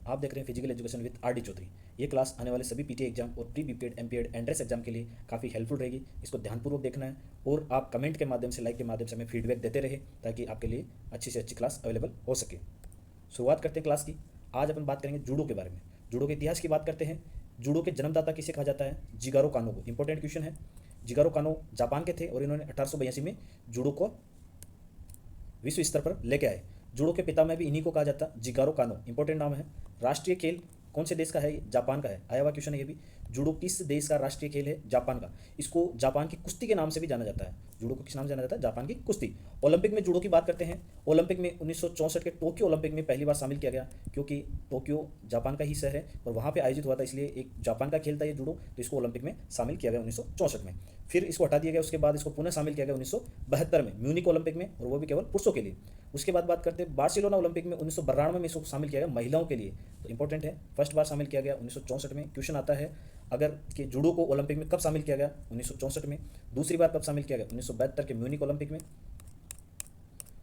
आप देख रहे हैं physical education with R D Chaudhary. ये क्लास आने वाले सभी पीटी एग्जाम और pre BPEd MPEd entrance exam के लिए काफ़ी हेल्पफुल रहेगी। इसको ध्यानपूर्वक देखना है और आप कमेंट के माध्यम से, लाइक के माध्यम से हमें फीडबैक देते रहे ताकि आपके लिए अच्छी से अच्छी क्लास अवेलेबल हो सके। शुरुआत करते हैं क्लास की। आज अपन बात करेंगे जूडो के बारे में। जूडो के इतिहास की बात करते हैं। जूडो के जन्मदाता किसे कहा जाता है? जिगारो कानो को। इंपॉर्टेंट क्वेश्चन है। जिगारो कानो जापान के थे और इन्होंने 1882 में जूडो को विश्व स्तर पर लेके आए। जूडो के पिता में भी इन्हीं को कहा जाता है, जिगारो कानो। इंपॉर्टेंट नाम है। राष्ट्रीय खेल कौन से देश का है? जापान का है। आया हुआ क्वेश्चन है ये भी। जूडो किस देश का राष्ट्रीय खेल है? जापान का। इसको जापान की कुश्ती के नाम से भी जाना जाता है। जूडो को किस नाम से जाना जाता है? जापान की कुश्ती। ओलंपिक में जूडो की बात करते हैं। ओलंपिक में 1964 के टोक्यो ओलंपिक में पहली बार शामिल किया गया, क्योंकि टोक्यो जापान का ही शहर है और वहाँ पे आयोजित हुआ था, इसलिए एक जापान का खेल था ये जूडो, तो इसको ओलंपिक में शामिल किया गया 1964 में। फिर इसको हटा दिया गया, उसके बाद इसको पुनः शामिल किया गया 1972 में म्यूनिक ओलंपिक में, और वो भी केवल पुरुषों के लिए। उसके बाद बात करते हैं बार्सिलोना ओलंपिक में 1992 में इसको शामिल किया गया महिलाओं के लिए। तो इंपॉर्टेंट है, फर्स्ट बार शामिल किया गया 1964 में। क्वेश्चन आता है अगर कि जूडो को ओलंपिक में कब शामिल किया गया? 1964 में। दूसरी बार कब शामिल किया गया? 1972 के म्यूनिक ओलंपिक में।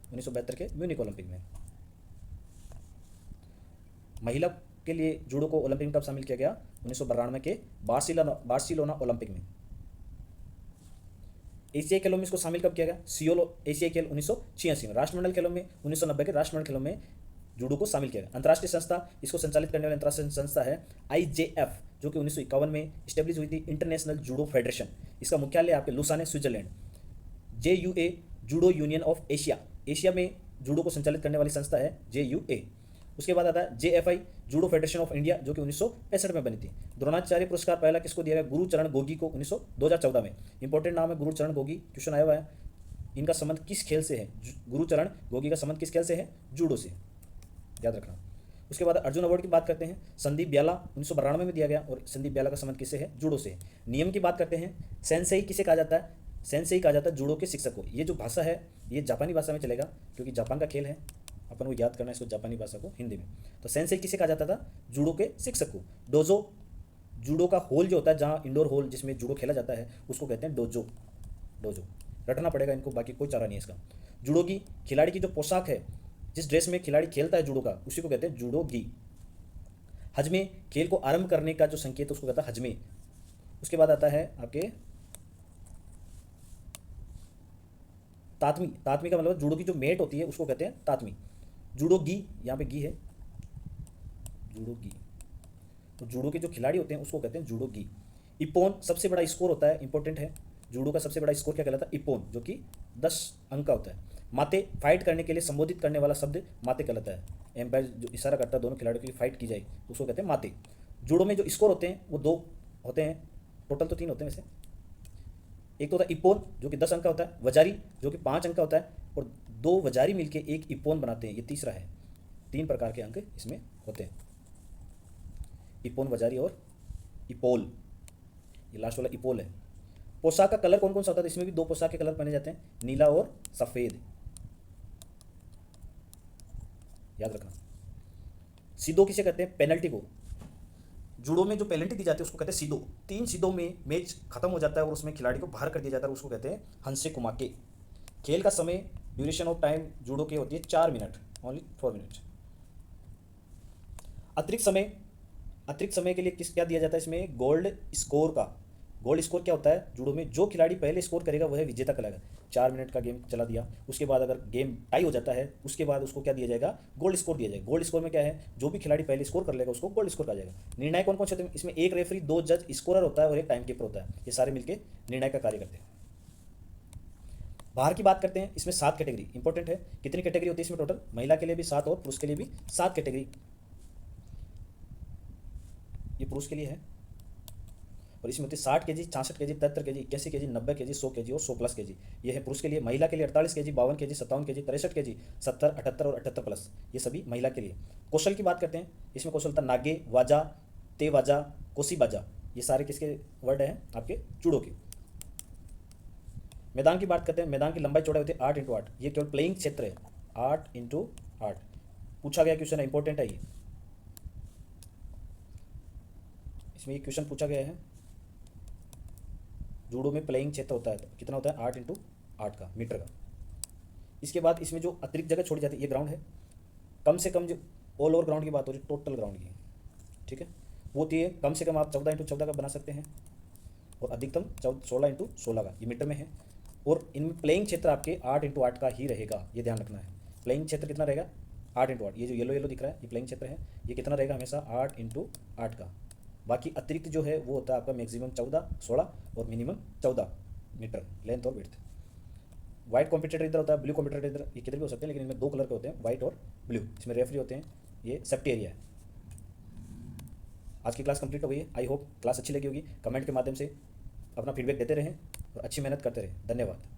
1972 के म्यूनिक ओलंपिक में। महिला के लिए जूडो को ओलंपिक में कब शामिल किया गया? 1992 के बार्सिलोना ओलंपिक में। एशियाई खेलों में इसको शामिल कब किया गया? सियोल एशियाई खेल 1986 में। राष्ट्रमंडल खेलों में 1990 के राष्ट्रमंडल खेलों में जूडो को शामिल किया गया। अंतर्राष्ट्रीय संस्था इसको संचालित करने वाली अंतर्राष्ट्रीय संस्था है आईजेएफ, जो कि 1951 में स्टेब्लिश हुई थी, इंटरनेशनल जूडो फेडरेशन। इसका मुख्यालय आपके लुसान है, Switzerland. JUA judo union of Asia, Asia में जूडो को संचालित करने वाली संस्था है जेयूए। उसके बाद आता है जेएफआई जूडो फेडरेशन ऑफ इंडिया, जो कि 1965 में बनी थी। द्रोणाचार्य पुरस्कार पहला किसको दिया गया? गुरुचरण गोगी को 2014 में। इंपॉर्टेंट नाम है गुरुचरण गोगी, क्वेश्चन आया हुआ है। इनका संबंध किस खेल से है? गुरुचरण गोगी का संबंध किस खेल से है? जूडो से, याद रखना। उसके बाद अर्जुन अवार्ड की बात करते हैं। संदीप ब्याला 1992 में दिया गया, और संदीप ब्याला का संबंध किससे है? जूडो से। नियम की बात करते हैं। सेंसेई किसे कहा जाता है? सेंसेई कहा जाता है जूडो के शिक्षक को। ये जो भाषा है ये जापानी भाषा में चलेगा, क्योंकि जापान का खेल है, अपन को याद करना है इसको जापानी भाषा को हिंदी में। तो सेंसेई किसे कहा जाता था? जूडो के शिक्षक को। डोजो जूडो का होल जो होता है, जहाँ इंडोर होल जिसमें जूडो खेला जाता है, उसको कहते हैं डोजो। डोजो रटना पड़ेगा इनको, बाकी कोई चारा नहीं है इसका। जूडो की खिलाड़ी की जो पोशाक है, जिस ड्रेस में खिलाड़ी खेलता है जूडो का, उसी को कहते हैं जूडो गी। हजमे खेल को आरंभ करने का जो संकेत है उसको कहता है हजमे। उसके बाद आता है आपके तातमी। तातमी का मतलब जूडो की जो मेट होती है उसको कहते हैं तातमी। जूडो गी, यहाँ पे गी है, जूडो गी। तो जूडो के जो खिलाड़ी होते हैं उसको कहते हैं जूडो गी। इपोन सबसे बड़ा स्कोर होता है, इंपॉर्टेंट है। जूडो का सबसे बड़ा स्कोर क्या कहलाता है? इपोन, जो कि 10 अंक का होता है। माते फाइट करने के लिए संबोधित करने वाला शब्द माते कहलाता है। एम्पायर जो इशारा करता है दोनों खिलाड़ियों के लिए फाइट की जाए, उसको कहते हैं माते। जूडो में जो स्कोर होते हैं वो 2 होते हैं, टोटल तो 3 होते हैं वैसे। एक तो होता है इपोन, जो कि 10 अंक का होता है। वजारी, जो कि 5 अंक का होता है, और 2 वजारी मिलके एक इपोन बनाते हैं, ये तीसरा है। 3 प्रकार के अंक इसमें होते हैं, इपोन, वजारी और इपोल। ये लास्ट वाला इपोल है। पोशाक का कलर कौन कौन सा होता है? इसमें भी 2 पोशाक के कलर पहने जाते हैं, नीला और सफ़ेद, याद रखना। सीधो किसे कहते हैं? पेनल्टी को। जूडो में जो पेनल्टी दी जाती है उसको कहते हैं सीधो। 3 सीधों में मैच खत्म हो जाता है और उसमें खिलाड़ी को बाहर कर दिया जाता है, उसको कहते हैं हंसे कुमाके। खेल का समय, ड्यूरेशन ऑफ टाइम जूडो की होती है 4 मिनट, ओनली 4 मिनट। अतिरिक्त समय के लिए किस क्या दिया जाता है इसमें? गोल्ड स्कोर का। गोल्ड स्कोर क्या होता है जूडो में? जो खिलाड़ी पहले स्कोर करेगा वह विजेता कहलाएगा। 4 मिनट का गेम चला दिया, उसके बाद अगर गेम टाई हो जाता है, उसके बाद उसको क्या दिया जाएगा? गोल्ड स्कोर दिया जाएगा। गोल्ड स्कोर में क्या है? जो भी खिलाड़ी पहले स्कोर कर लेगा उसको गोल्ड स्कोर कहा जाएगा। निर्णय कौन कौन से होते हैं इसमें? 1 रेफरी, 2 जज, स्कोरर होता है और 1 टाइम कीपर होता है। ये सारे मिलकर निर्णय का कार्य करते हैं। बाहर की बात करते हैं। इसमें 7 कैटेगरी इंपॉर्टेंट है। कितनी कैटेगरी होती है इसमें टोटल? महिला के लिए भी 7 और पुरुष के लिए भी 7 कैटेगरी। ये पुरुष के लिए है, और इसमें होती है 60 KG, 66 KG, 73 KG, 81 KG, 90 KG, 100 KG और 100 प्लस केजी। ये है पुरुष के लिए। महिला के लिए 48 केजी, 52 केजी, 57 केजी, 63 केजी, 70, 78 और 78 प्लस, ये सभी महिला के लिए। कौशल की बात करते हैं। इसमें कौशल होता है नागे, वाजा, ते वाजा, कोसी बाजा। ये सारे किसके वर्ड हैं? आपके जूडो के। मैदान की बात करते हैं। मैदान की लंबाई चौड़ाई होती है 8x8। ये केवल प्लेइंग क्षेत्र है, 8x8। पूछा गया क्वेश्चन है, इंपॉर्टेंट है ये। इसमें ये क्वेश्चन पूछा गया है, जूडो में प्लेइंग क्षेत्र होता है तो कितना होता है? 8x8 का मीटर का। इसके बाद इसमें जो अतिरिक्त जगह छोड़ी जाती है, ये ग्राउंड है। कम से कम जो ऑल ओवर ग्राउंड की बात हो रही है, टोटल ग्राउंड की, ठीक है। वो होती है कम से कम आप 14x14 का बना सकते हैं, और अधिकतम 16x16 का, ये मीटर में है। और इनमें प्लेइंग क्षेत्र आपके 8x8 का ही रहेगा, ये ध्यान रखना है। प्लेइंग क्षेत्र कितना रहेगा? 8x8। ये जो येलो येलो दिख रहा है ये प्लेइंग क्षेत्र है, ये कितना रहेगा? हमेशा 8x8 का। बाकी अतिरिक्त जो है वो होता है आपका मैक्सिमम 14, 16 और मिनिमम 14 मीटर लेंथ और विड्थ। व्हाइट कॉम्पिटेटर इधर होता है, ब्लू कॉम्पिटेटर इधर, ये किधर भी हो सकते हैं, लेकिन इनमें 2 कलर के होते हैं, व्हाइट और ब्लू। इसमें रेफरी होते हैं, ये सेफ्टी एरिया है। आज की क्लास कंप्लीट हो गई है। आई होप क्लास अच्छी लगी होगी। कमेंट के माध्यम से अपना फीडबैक देते रहें और अच्छी मेहनत करते रहें। धन्यवाद।